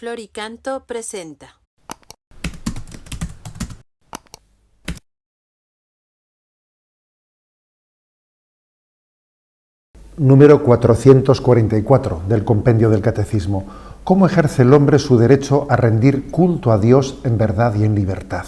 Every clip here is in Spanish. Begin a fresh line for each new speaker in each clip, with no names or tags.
Flor y Canto presenta.
Número 444 del Compendio del Catecismo. ¿Cómo ejerce el hombre su derecho a rendir culto a Dios en verdad y en libertad?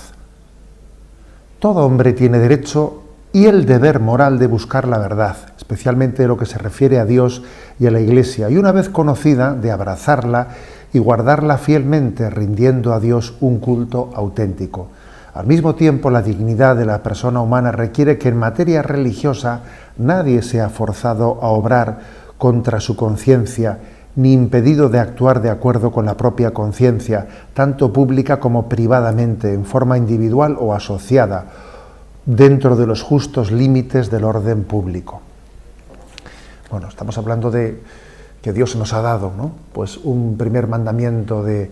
Todo hombre tiene derecho y el deber moral de buscar la verdad, especialmente en lo que se refiere a Dios y a la Iglesia, y una vez conocida, de abrazarla y guardarla fielmente, rindiendo a Dios un culto auténtico. Al mismo tiempo, la dignidad de la persona humana requiere que en materia religiosa nadie sea forzado a obrar contra su conciencia, ni impedido de actuar de acuerdo con la propia conciencia, tanto pública como privadamente, en forma individual o asociada, dentro de los justos límites del orden público. Bueno, estamos hablando de que Dios nos ha dado, ¿no? Pues un primer mandamiento de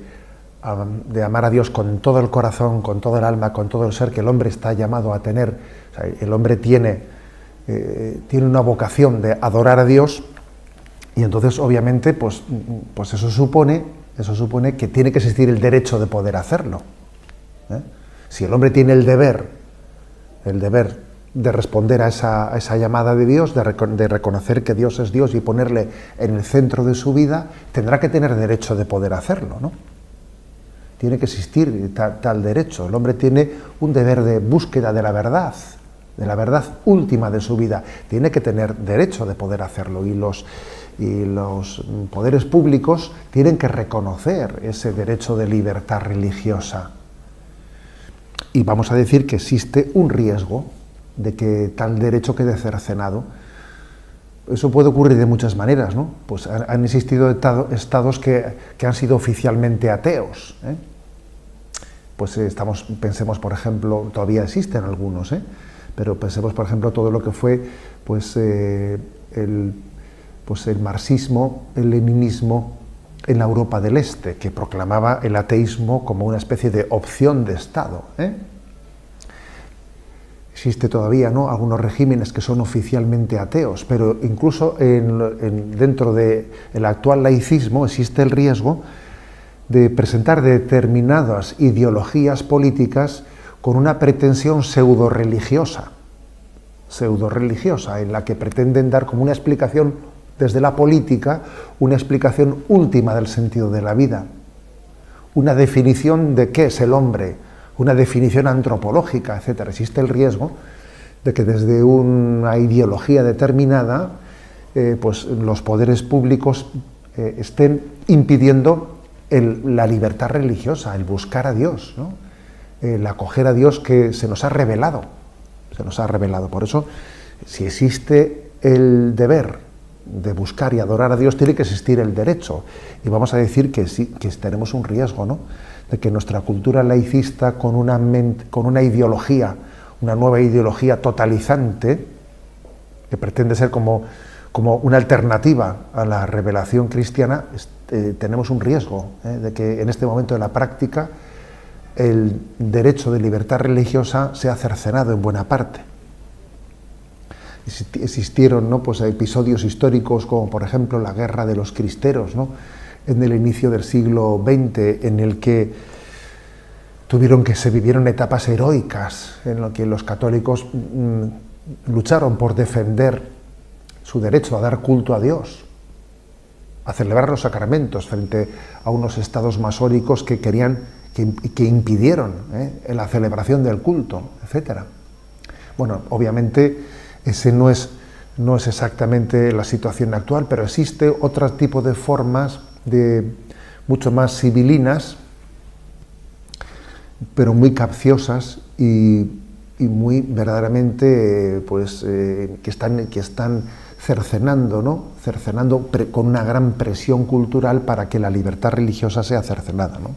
amar a Dios con todo el corazón, con todo el alma, con todo el ser que el hombre está llamado a tener. O sea, el hombre tiene una vocación de adorar a Dios, y entonces obviamente pues eso supone que tiene que existir el derecho de poder hacerlo. Si el hombre tiene el deber de responder a esa llamada de Dios, de reconocer que Dios es Dios y ponerle en el centro de su vida, tendrá que tener derecho de poder hacerlo, ¿no? Tiene que existir tal derecho. El hombre tiene un deber de búsqueda de la verdad última de su vida. Tiene que tener derecho de poder hacerlo, y los poderes públicos tienen que reconocer ese derecho de libertad religiosa. Y vamos a decir que existe un riesgo de que tal derecho quede cercenado. Eso puede ocurrir de muchas maneras, ¿no? Pues han existido estados que han sido oficialmente ateos, ¿eh? Pues pensemos, por ejemplo, todavía existen algunos, pero pensemos, por ejemplo, todo lo que fue el marxismo, el leninismo en la Europa del Este, que proclamaba el ateísmo como una especie de opción de Estado. Existe todavía, ¿no?, algunos regímenes que son oficialmente ateos, pero incluso dentro del actual laicismo existe el riesgo de presentar determinadas ideologías políticas con una pretensión pseudo-religiosa, en la que pretenden dar como una explicación desde la política, una explicación última del sentido de la vida, una definición de qué es el hombre, una definición antropológica, etc. Existe el riesgo de que desde una ideología determinada pues los poderes públicos estén impidiendo la libertad religiosa, el buscar a Dios, ¿no? El acoger a Dios que se nos ha revelado. Por eso, si existe el deber de buscar y adorar a Dios, tiene que existir el derecho. Y vamos a decir que sí, que tenemos un riesgo, ¿no?, de que nuestra cultura laicista, con una ideología, una nueva ideología totalizante, que pretende ser como una alternativa a la revelación cristiana, tenemos un riesgo de que en este momento de la práctica el derecho de libertad religiosa sea cercenado en buena parte. Existieron, ¿no?, pues episodios históricos como, por ejemplo, la Guerra de los Cristeros, ¿no?, en el inicio del siglo XX, en el que se vivieron etapas heroicas en lo que los católicos lucharon por defender su derecho a dar culto a Dios, a celebrar los sacramentos frente a unos estados masónicos que impidieron la celebración del culto, etc. Bueno, obviamente ese no es exactamente la situación actual, pero existe otro tipo de formas mucho más civilinas, pero muy capciosas y muy verdaderamente que están cercenando, ¿no?, con una gran presión cultural para que la libertad religiosa sea cercenada, ¿no?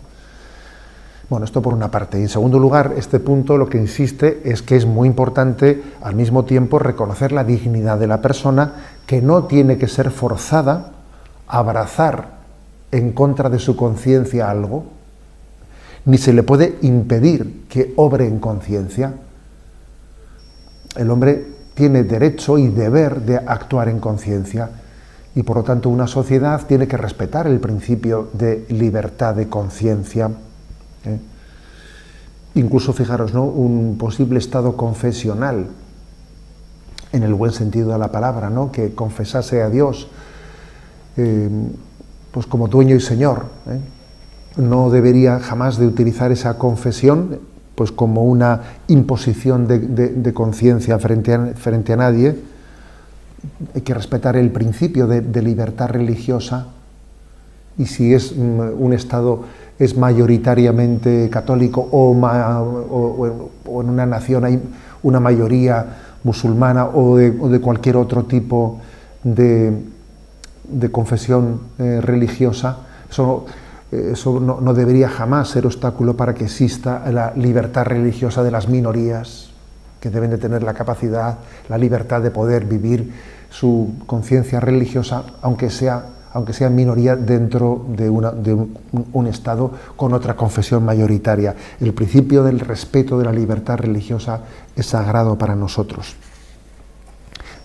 Bueno, esto por una parte. Y en segundo lugar, este punto lo que insiste es que es muy importante al mismo tiempo reconocer la dignidad de la persona, que no tiene que ser forzada a abrazar en contra de su conciencia algo, ni se le puede impedir que obre en conciencia. El hombre tiene derecho y deber de actuar en conciencia, y por lo tanto una sociedad tiene que respetar el principio de libertad de conciencia. Incluso, fijaros, ¿no?, un posible estado confesional, en el buen sentido de la palabra, ¿no?, que confesase a Dios pues como dueño y señor. No debería jamás de utilizar esa confesión pues como una imposición de conciencia frente a nadie. Hay que respetar el principio de libertad religiosa, y si es un Estado es mayoritariamente católico o en una nación hay una mayoría musulmana o de cualquier otro tipo de confesión religiosa, eso no debería jamás ser obstáculo para que exista la libertad religiosa de las minorías, que deben de tener la capacidad, la libertad de poder vivir su conciencia religiosa, aunque sea minoría dentro de un Estado con otra confesión mayoritaria. El principio del respeto de la libertad religiosa es sagrado para nosotros.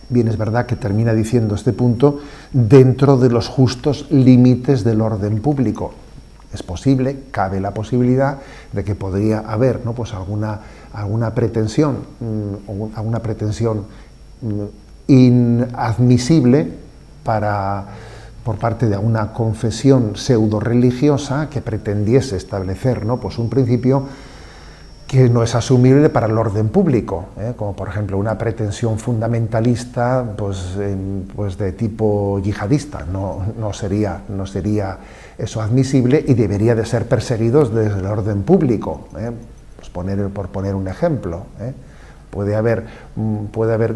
Bien, es verdad que termina diciendo este punto dentro de los justos límites del orden público. Es posible, cabe la posibilidad de que podría haber, ¿no?, pues alguna pretensión inadmisible por parte de una confesión pseudo religiosa que pretendiese establecer, ¿no?, pues un principio que no es asumible para el orden público, como por ejemplo una pretensión fundamentalista pues de tipo yihadista. No sería eso admisible y debería de ser perseguidos desde el orden público. Pues por poner un ejemplo. Puede haber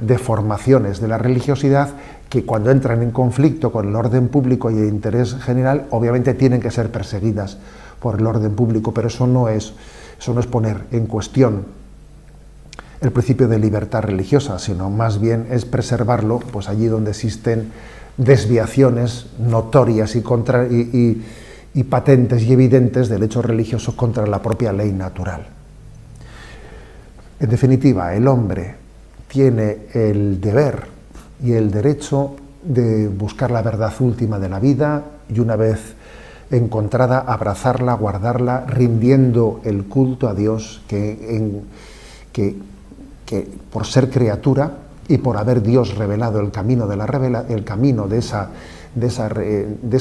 deformaciones de la religiosidad que cuando entran en conflicto con el orden público y el interés general, obviamente tienen que ser perseguidas por el orden público, pero eso no es poner en cuestión el principio de libertad religiosa, sino más bien es preservarlo pues allí donde existen desviaciones notorias y patentes y evidentes del hecho religioso contra la propia ley natural. En definitiva, el hombre tiene el deber y el derecho de buscar la verdad última de la vida y, una vez encontrada, abrazarla, guardarla, rindiendo el culto a Dios que por ser criatura y por haber Dios revelado el camino de esa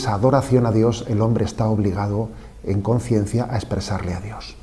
adoración a Dios, el hombre está obligado en conciencia a expresarle a Dios.